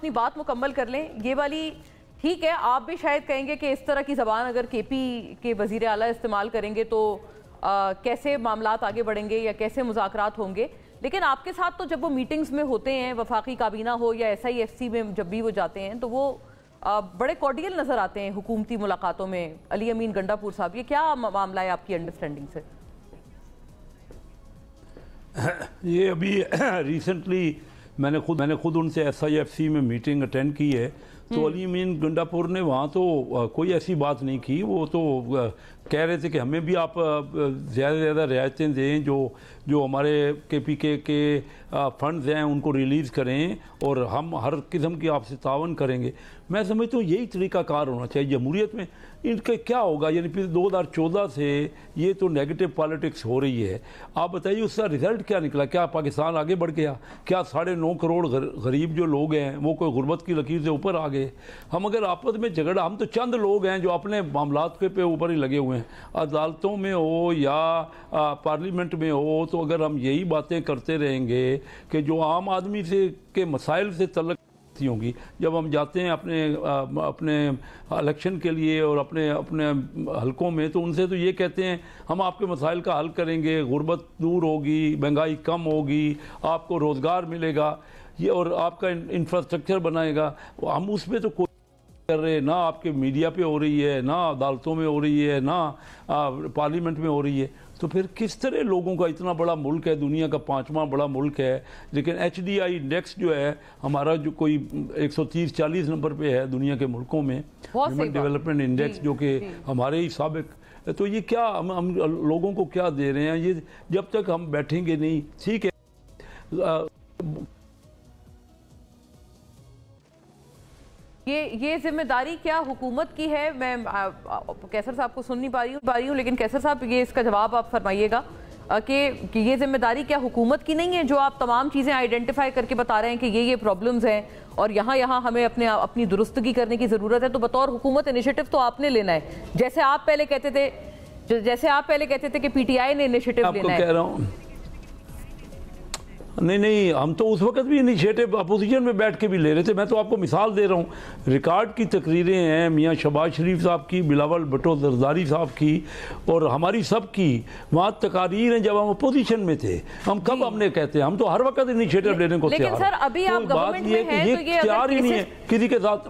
اپنی بات مکمل کر لیں. یہ والی ٹھیک ہے، آپ بھی شاید کہیں گے کہ اس طرح کی زبان اگر کے پی کے وزیر اعلیٰ استعمال کریں گے تو کیسے معاملات آگے بڑھیں گے یا کیسے مذاکرات ہوں گے. لیکن آپ کے ساتھ تو جب وہ میٹنگز میں ہوتے ہیں، وفاقی کابینہ ہو یا SIFC میں جب بھی وہ جاتے ہیں تو وہ بڑے کارڈیل نظر آتے ہیں حکومتی ملاقاتوں میں. علی امین گنڈا پور صاحب، یہ کیا معاملہ ہے آپ کی انڈرسٹینڈنگ سے؟ یہ ابھی ریسنٹلی میں نے خود ان سے SIFC میں میٹنگ اٹینڈ کی ہے، تو علی امین گنڈا پور نے وہاں تو کوئی ایسی بات نہیں کی. وہ تو کہہ رہے تھے کہ ہمیں بھی آپ زیادہ سے زیادہ رعایتیں دیں، جو ہمارے KPK کے فنڈز ہیں ان کو ریلیز کریں اور ہم ہر قسم کی آپ سے تعاون کریں گے. میں سمجھتا ہوں یہی طریقہ کار ہونا چاہیے جمہوریت میں. ان کے کیا ہوگا، یعنی پھر 2014 سے یہ تو نیگیٹو پالیٹکس ہو رہی ہے. آپ بتائیے اس کا رزلٹ کیا نکلا؟ کیا پاکستان آگے بڑھ گیا؟ کیا 9.5 کروڑ غریب جو لوگ ہیں وہ کوئی غربت کی لکیر سے اوپر آ گئے؟ ہم اگر آپس میں جھگڑا، ہم تو چند لوگ ہیں جو اپنے معاملات کے پہ اوپر ہی لگے ہوئے ہیں، عدالتوں میں ہو یا پارلیمنٹ میں ہو. تو اگر ہم یہی باتیں کرتے رہیں گے کہ جو عام آدمی سے کے مسائل سے تعلق ہوں گی، جب ہم جاتے ہیں اپنے الیکشن کے لیے اور اپنے حلقوں میں، تو ان سے تو یہ کہتے ہیں ہم آپ کے مسائل کا حل کریں گے، غربت دور ہوگی، مہنگائی کم ہوگی، آپ کو روزگار ملے گا، یہ اور آپ کا انفراسٹرکچر بنائے گا. ہم اس میں تو کوئی کر رہے، نہ آپ کے میڈیا پہ ہو رہی ہے، نہ عدالتوں میں ہو رہی ہے، نہ پارلیمنٹ میں ہو رہی ہے. تو پھر کس طرح لوگوں کا اتنا بڑا ملک ہے، دنیا کا 5واں بڑا ملک ہے، لیکن HDI انڈیکس جو ہے ہمارا جو کوئی 130-40 نمبر پہ ہے دنیا کے ملکوں میں، ہیومن ڈیولپمنٹ انڈیکس، جو کہ ہمارے ہی سابق. تو یہ کیا ہم لوگوں کو کیا دے رہے ہیں؟ یہ جب تک ہم بیٹھیں گے نہیں. ٹھیک ہے، یہ ذمہ داری کیا حکومت کی ہے؟ میں کیسر صاحب کو سن نہیں پا رہی ہوں، لیکن کیسر صاحب یہ اس کا جواب آپ فرمائیے گا کہ یہ ذمہ داری کیا حکومت کی نہیں ہے، جو آپ تمام چیزیں آئیڈینٹیفائی کر کے بتا رہے ہیں کہ یہ پرابلمز ہیں اور یہاں ہمیں اپنی درستگی کرنے کی ضرورت ہے. تو بطور حکومت انیشیٹو تو آپ نے لینا ہے، جیسے آپ پہلے کہتے تھے کہ PTI نے انیشیٹو لینا ہے. آپ کو کہہ رہا ہوں نہیں، ہم تو اس وقت بھی انیشیٹو اپوزیشن میں بیٹھ کے بھی لے رہے تھے. میں تو آپ کو مثال دے رہا ہوں، ریکارڈ کی تقریریں ہیں میاں شہباز شریف صاحب کی، بلاول بھٹو زرداری صاحب کی اور ہماری سب کی. وہاں تقاریر ہیں جب ہم اپوزیشن میں تھے. ہم نے کہتے ہیں ہم تو ہر وقت انیشیٹو لینے کو تیار ہیں. لیکن سر ابھی آپ گورنمنٹ میں ہیں تو یہ تیار ہی نہیں ہے کسی کے ساتھ.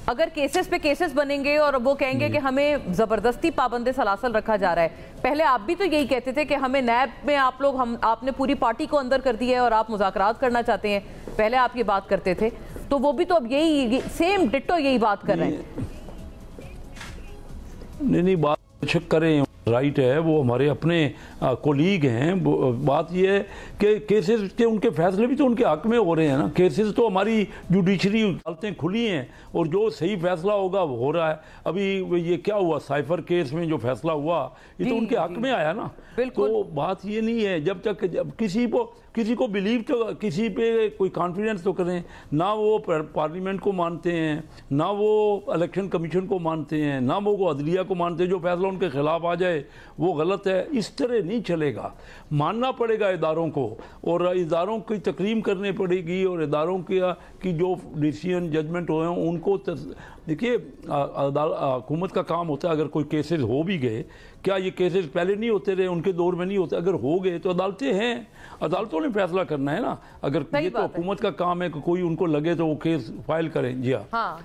اگر کیسز پہ کیسز بنیں گے اور وہ کہیں گے کہ ہمیں زبردستی پابند سلاسل رکھا جا رہا ہے، پہلے آپ بھی تو یہی کہتے تھے کہ ہمیں نیب میں آپ نے پوری پارٹی کو اندر کر دیا ہے اور آپ مذاکرات کرنا چاہتے ہیں، پہلے آپ یہ بات کرتے تھے. تو وہ بھی تو اب یہی سیم ڈٹو یہی بات کر رہے ہیں. نہیں بات شک کریں، رائٹ ہے، وہ ہمارے اپنے کولیگ ہیں. بات یہ ہے کہ کیسز کے ان کے فیصلے بھی تو ان کے حق میں ہو رہے ہیں نا. کیسز تو ہماری جوڈیشری عدالتیں کھلی ہیں اور جو صحیح فیصلہ ہوگا وہ ہو رہا ہے. ابھی یہ کیا ہوا سائفر کیس میں جو فیصلہ ہوا یہ تو ان کے حق میں آیا نا. تو بات یہ نہیں ہے، جب تک کسی کو بلیو تو کسی پہ کوئی کانفیڈنس تو کریں. نہ وہ پارلیمنٹ کو مانتے ہیں، نہ وہ الیکشن کمیشن کو مانتے ہیں، نہ وہ عدلیہ کو مانتے ہیں. جو فیصلہ ان کے خلاف آ جائے وہ غلط ہے. اس طرح نہیں چلے گا. ماننا پڑے گا اداروں کو اور اداروں کی تکریم کرنی پڑے گی اور اداروں کی جو ڈیسیژن ججمنٹ ہوئے ہیں ان کو. دیکھیے حکومت کا کام ہوتا ہے اگر کوئی کیسز ہو بھی گئے، کیا یہ کیسز پہلے نہیں ہوتے رہے، ان کے دور میں نہیں ہوتے؟ اگر ہو گئے تو عدالتیں ہیں، عدالتوں نے فیصلہ کرنا ہے نا. اگر یہ تو حکومت کا کام ہے کہ کوئی ان کو لگے تو وہ کیس فائل کریں. جی ہاں،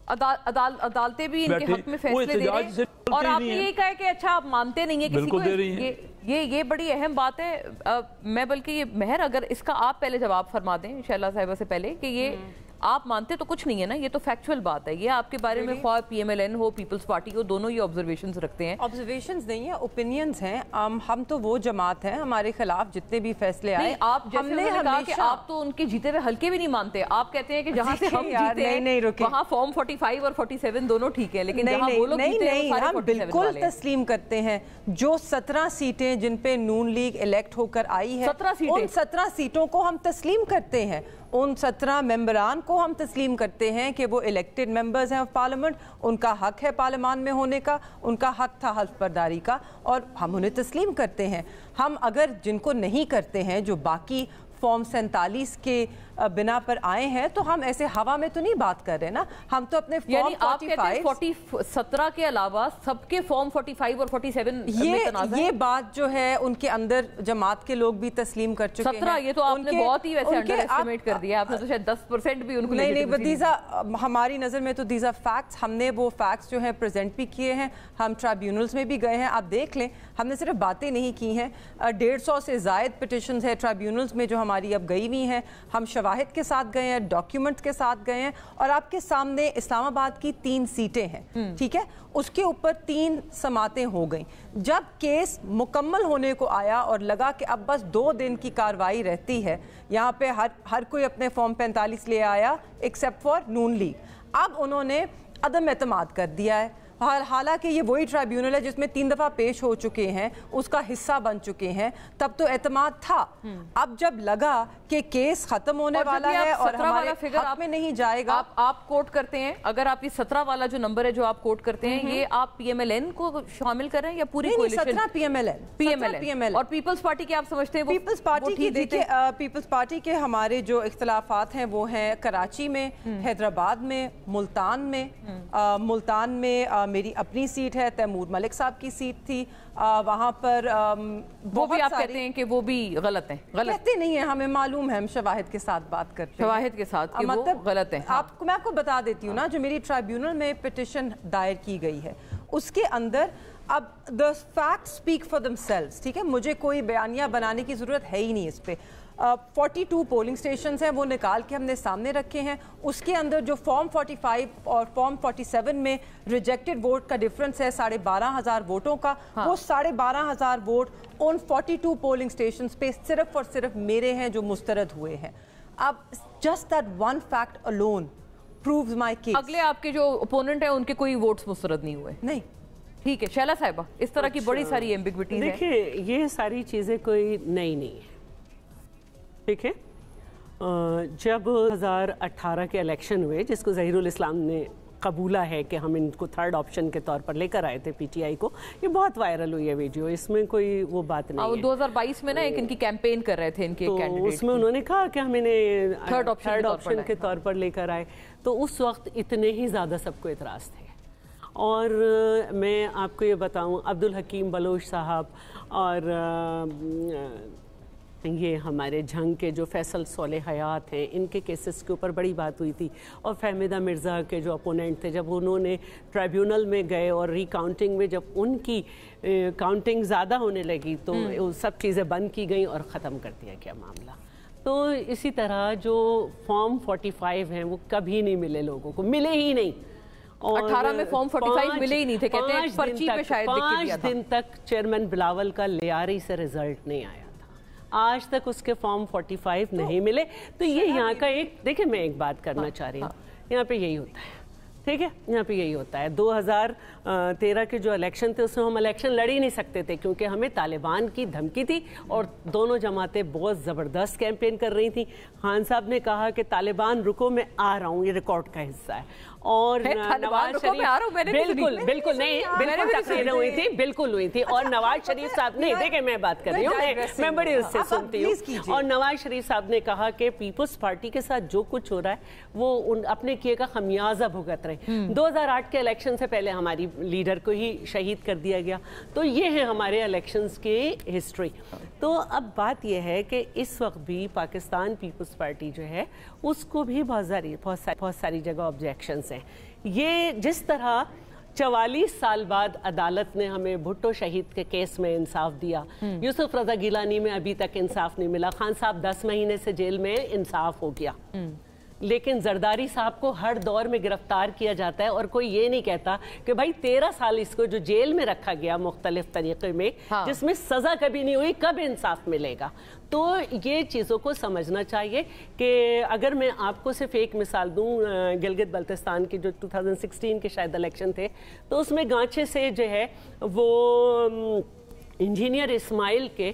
عدالتیں بھی ان کے حق میں فیصلے دے رہے ہیں. اور آپ نے یہ کہا کہ اچھا آپ مانتے نہیں ہیں کسی کو، یہ بڑی اہم بات ہے. میں بلکہ یہ مہر اگر اس کا آپ پہلے جواب فرما دیں شہلا صاحبہ سے پہلے کہ یہ آپ مانتے تو کچھ نہیں ہے نا، یہ تو فیکچول بات ہے. یہ آپ کے بارے میں خواہ PMLN ہو پیپلز پارٹی ہو، دونوں یہ آبزرویشنز رکھتے ہیں. آبزرویشنز نہیں ہیں، اوپینینز ہیں. ہم تو وہ جماعت ہیں، ہمارے خلاف جتنے بھی فیصلے آئے آپ جیسے نے کہا کہ آپ تو ان کے جیتے ہوئے حلقے بھی نہیں مانتے. آپ کہتے ہیں کہ جہاں سے ہم جیتے ہیں وہاں فارم 45 اور 47 دونوں ٹھیک ہے، لیکن جہاں وہ لوگ جیتے ہیں وہ سارے 47 بالکل تسلیم کرتے ہیں. جو 17 سیٹیں جن پہ نون لیگ الیکٹ ہو کر آئی ہے، ان 17 سیٹوں کو ہم تسلیم کرتے ہیں. ان 17 ممبران کو ہم تسلیم کرتے ہیں کہ وہ الیکٹڈ ممبرز ہیں آف پارلیمنٹ. ان کا حق ہے پارلیمان میں ہونے کا، ان کا حق تھا حلف برداری کا، اور ہم انہیں تسلیم کرتے ہیں. ہم اگر جن کو نہیں کرتے ہیں، جو باقی فارم 47 کے बिना पर आए हैं, तो हम ऐसे हवा में तो नहीं बात कर रहे ना, हम तो अपने यानी आप कहते हैं 17 के अलावा सबके फॉर्म 45 और 47 ये बात जो है उनके अंदर जमात के लोग भी तस्लीम कर चुके हैं। 17 ये तो आपने बहुत ही वैसे अंडर एस्टिमेट कर दिया, आपने तो शायद 10% भी उनको नहीं, हमारी नजर में तो दीज आर फैक्ट्स। हमने वो फैक्ट्स जो है प्रेजेंट भी किए हैं, हम ट्राइब्यूनल्स में भी गए हैं, आप देख लें, हमने सिर्फ बातें नहीं की हैं। 150 से ज़ायद पिटिशंस है ट्राइब्यूनल्स में जो हमारी अब गई हुई हैं, हम शवाहिद के साथ गए हैं, डॉक्यूमेंट्स के साथ गए हैं, और आपके सामने इस्लामाबाद की 3 सीटें हैं, ठीक है, उसके ऊपर 3 समातें हो गई। जब केस मुकम्मल होने को आया और लगा कि अब बस 2 दिन की कार्रवाई रहती है, यहाँ पे हर कोई अपने फॉर्म 45 ले आया एक्सेप्ट फॉर नून लीग। अब उन्होंने अदम एतमाद कर दिया है। हालांकि ये वही ट्राइब्यूनल है जिसमें 3 दफा पेश हो चुके हैं, उसका हिस्सा बन चुके हैं, तब तो एतमाद था। अब जब लगा कि केस खत्म होने वाला है और हमारे हक में नहीं जाएगा, आप कोट करते हैं, अगर आप ये 17 वाला जो नंबर है जो आप कोट करते हैं, ये आप PMLN को शामिल कर रहे हैं या पूरी कोalition? 17 PMLN और पीपल्स पार्टी के आप समझते हैं? पीपल्स पार्टी की देखिए, पीपल्स पार्टी के हमारे जो इख्तलाफात हैं वो हैं कराची में, हैदराबाद में, मुल्तान में मेरी अपनी सीट है, तैमूर मलिक साहब की सीट थी, वहाँ पर वो भी आप कहते हैं कि वो भी गलत है? कहते नहीं है, हमें मालूम है, हम शवाहिद के साथ बात करते हैं, शवाहिद के साथ मतलब गलत है। आपको मैं आपको बता देती हूँ ना, जो मेरी ट्राइब्यूनल में पिटिशन दायर की गई है उसके अंदर अब the fact speak for themselves, ठीक है, मुझे कोई बयानिया बनाने की ज़रूरत है ही नहीं इस पर। 42 पोलिंग स्टेशन हैं, वो निकाल के हमने सामने रखे हैं। उसके अंदर जो फॉर्म 45 और फॉर्म 47 में रिजेक्टेड वोट का डिफरेंस है 12,500 वोटों का, वो 12,500 वोट उन 42 पोलिंग स्टेशन पे सिर्फ और सिर्फ मेरे हैं जो मुस्तरद हुए हैं। अब just that one fact alone proves my case. अगले आपके जो ओपोनेंट है उनके कोई वोट्स मुस्तरद नहीं हुए? नहीं। ठीक है शैला साहिबा, इस तरह की बड़ी सारी एम्बिग्विटीज हैं। देखिए ये सारी चीज़ें कोई नई नहीं है, ठीक है। जब 2018 के इलेक्शन हुए, जिसको ज़हीरुल इस्लाम ने कबूला है कि हम इनको थर्ड ऑप्शन के तौर पर लेकर आए थे PTI को, ये बहुत वायरल हुई है वीडियो, इसमें कोई वो बात नहीं है। 2022 में ना एक इनकी कैंपेन कर रहे थे इनके कैंडिडेट, उसमें उन्होंने कहा कि हम इन्हें थर्ड ऑप्शन के तौर पर लेकर आए, तो उस वक्त इतने ही ज़्यादा सबको इतराज़ थे। और मैं आपको ये बताऊं, अब्दुल हकीम बलोच साहब और ये हमारे झंग के जो फैसल सोले हयात हैं, इनके केसेस के ऊपर बड़ी बात हुई थी। और फहमीदा मिर्ज़ा के जो अपोनेंट थे, जब उन्होंने ट्राइब्यूनल में गए और रिकाउंटिंग में जब उनकी काउंटिंग ज़्यादा होने लगी तो सब चीज़ें बंद की गई और ख़त्म कर दिया गया मामला। तो इसी तरह जो फॉर्म 45 हैं वो कभी नहीं मिले लोगों को, मिले ही नहीं। और 18 में फॉर्म 45 मिले ही नहीं थे, कहते हैं पर्ची पे शायद लिख के दिया था। 5 दिन तक चेयरमैन बिलावल का लियारी से रिजल्ट नहीं आया था, आज तक उसके फॉर्म 45 नहीं मिले। तो ये यहाँ का एक, देखिए मैं एक बात करना चाह रही हूँ, यहाँ पे यही होता है, ठीक है, यहाँ पे यही होता है। 2013 के जो इलेक्शन थे उसमें हम इलेक्शन लड़ ही नहीं सकते थे क्योंकि हमें तालिबान की धमकी थी और दोनों जमातें बहुत ज़बरदस्त कैंपेन कर रही थी। खान साहब ने कहा कि तालिबान रुको मैं आ रहा हूँ, ये रिकॉर्ड का हिस्सा है। और नवाज शरीफ बिल्कुल नहीं, बिल्कुल तकरीरें हुई थी, बिल्कुल हुई थी। और नवाज शरीफ साहब ने, देखिए मैं बात कर रही हूँ, मैं बड़ी उससे सुनती हूँ। और नवाज शरीफ साहब ने कहा कि पीपल्स पार्टी के साथ जो कुछ हो रहा है वो अपने किए का खमियाजा भुगत रहे। 2008 के इलेक्शन से पहले हमारी लीडर को ही शहीद कर दिया गया। तो ये है हमारे इलेक्शंस की हिस्ट्री। तो अब बात यह है कि इस वक्त भी पाकिस्तान पीपल्स पार्टी जो है उसको भी बहुत सारी जगह ऑब्जेक्शंस हैं। ये जिस तरह 44 साल बाद अदालत ने हमें भुट्टो शहीद के केस में इंसाफ दिया, यूसुफ रजा गिलानी में अभी तक इंसाफ नहीं मिला, खान साहब 10 महीने से जेल में, इंसाफ हो गया। लेकिन जरदारी साहब को हर दौर में गिरफ्तार किया जाता है और कोई ये नहीं कहता कि भाई 13 साल इसको जो जेल में रखा गया मुख्तलिफ तरीके में, जिसमें सजा कभी नहीं हुई, कब इंसाफ मिलेगा? तो ये चीज़ों को समझना चाहिए कि अगर मैं आपको सिर्फ एक मिसाल दूं, गिलगित बल्तिस्तान की जो 2016 के शायद इलेक्शन थे, तो उसमें गांचे से जो है वो इंजीनियर इस्माइल के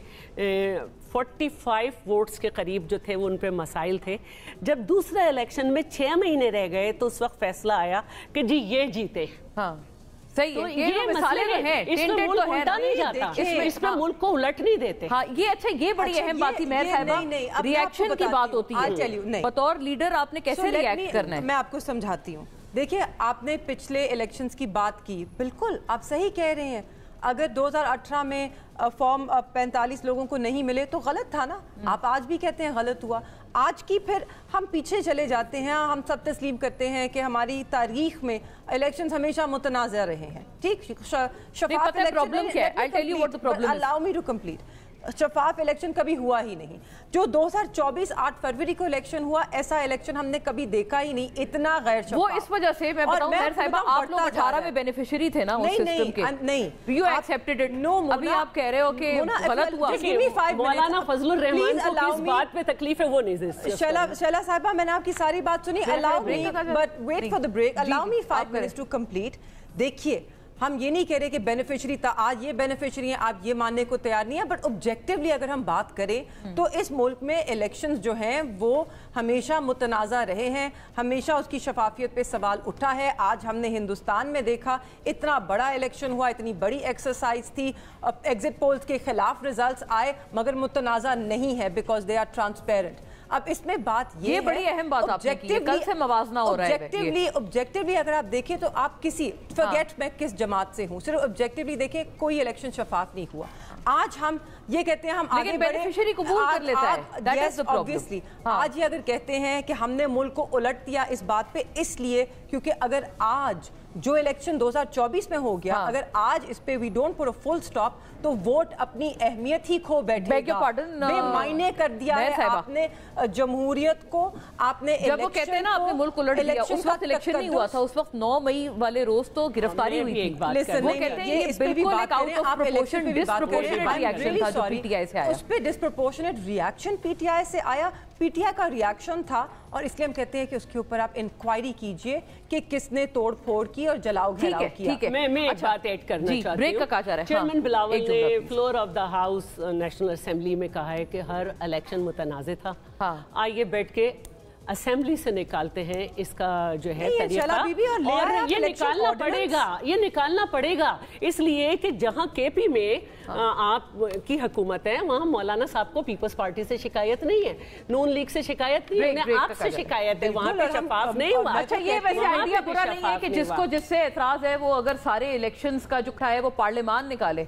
45 वोट्स के करीब जो थे वो उन पे मसाइल थे। जब दूसरे इलेक्शन में 6 महीने रह गए तो उस वक्त फैसला आया कि जी ये जीते। सही तो है, ये मसाले हैं, इसमें मुल्क उल्टा नहीं जाता, इसमें मुल्क को उलट नहीं देते। हाँ ये अच्छा, ये बड़ी अहम बात थी मेहर साहिबा, रिएक्शन की बात होती है, बतौर लीडर आपने कैसे रिएक्ट करना है। मैं आपको समझाती हूँ। देखिए, आपने पिछले इलेक्शंस की बात की, बिल्कुल आप सही कह रहे हैं। अगर 2018 में फॉर्म 45 लोगों को नहीं मिले तो गलत था ना, आप आज भी कहते हैं गलत हुआ। आज की फिर हम पीछे चले जाते हैं, हम सब तस्लीम करते हैं कि हमारी तारीख में इलेक्शंस हमेशा मुतनाज़ा रहे हैं। ठीक, शफाफ प्रॉब्लम क्या है? I'll tell you what the problem is. Allow me to complete. शफाफ इलेक्शन कभी हुआ ही नहीं। जो 2024 8 फरवरी को इलेक्शन हुआ, ऐसा इलेक्शन हमने कभी देखा ही नहीं, इतना गैर शफाफ। वो इस वजह से मैं बताऊं मेहर साहिबा, आप लोग 18 में बेनिफिशियरी थे ना उस सिस्टम के। नहीं, यू एक्सेप्टेड इट। नो, अभी आप कह रहे हो कि गलत हुआ। मौलाना फजलुर रहमान को किस बात पे तकलीफ है वो नहीं। शैला साहिबा, मैंने आपकी सारी बात सुनी। Allow me, but wait for the break, allow me 5 minutes to complete. देखिए, हम ये नहीं कह रहे कि बेनिफिशियरी था, आज ये बेनिफिशियरी हैं, आप ये मानने को तैयार नहीं है, बट ऑब्जेक्टिवली अगर हम बात करें तो इस मुल्क में इलेक्शंस जो हैं वो हमेशा मुतनाज़ा रहे हैं, हमेशा उसकी शफाफियत पे सवाल उठा है। आज हमने हिंदुस्तान में देखा, इतना बड़ा इलेक्शन हुआ, इतनी बड़ी एक्सरसाइज थी, एग्जिट पोल्स के खिलाफ रिजल्ट्स आए, मगर मुतनाज़ा नहीं है बिकॉज दे आर ट्रांसपेरेंट। अब इसमें बात ये बड़ी अहम बात आपने की है, कल से मवाजना हो रहा है। ऑब्जेक्टिवली अगर आप देखें तो आप किसी फॉरगेट मैं किस जमात से हूं, सिर्फ ऑब्जेक्टिवली देखें, कोई इलेक्शन शफाफ नहीं हुआ। आज हम ये कहते हैं हम आगे बेनिफिशियरी कबूल कर लेता है, that is the problem. Obviously आज ये अगर कहते हैं कि हमने मुल्क को उलट दिया इस बात पे, इसलिए क्योंकि अगर आज जो इलेक्शन 2024 में हो गया, अगर आज इस पे we don't put a full stop, तो वोट अपनी अहमियत ही खो बैठेगा। बेमायने कर दिया है आपने जमहूरियत को, आपने जब वो कहते हैं ना आपने मुल्क उलट दिया, उस वक्त इलेक्शन नहीं हुआ था, उस वक्त 9 मई वाले रोज तो गिरफ्तारी हुई थी। वो कहते हैं ये बिल्कुल एक out of proportion, disproportionate reaction था जो पीटीआई से आया। उस पे डिस्प्रोपोर्शनेट रिएक्शन पीटीआई से आया, पीटीआई का रिएक्शन था, और इसलिए हम कहते हैं कि उसके ऊपर आप इंक्वायरी कीजिए कि किसने तोड़ फोड़ की और जलाओ घेराव किया। ठीक है, मैं एक बात ऐड करना चाहती हूं। ब्रेक का कहा जा रहा है। चेयरमैन बिलावल ने floor of the house national assembly में कहा है कि हर इलेक्शन मुतनाज़े था। आइए बैठ के असेंबली से निकालते हैं इसका जो है तरीका, और ये निकालना पड़ेगा, ये निकालना पड़ेगा, इसलिए कि जहां केपी में आप की हुकूमत है, वहां मौलाना साहब को पीपल्स पार्टी से शिकायत नहीं है, नून लीग से शिकायत नहीं है, आपसे शिकायत है, वहां पे शफाफ नहीं हुआ। अच्छा, ये वैसे आइडिया बुरा नहीं है कि जिसको जिससे एतराज है वो अगर सारे इलेक्शंस का जो है वो पार्लियामान निकाले।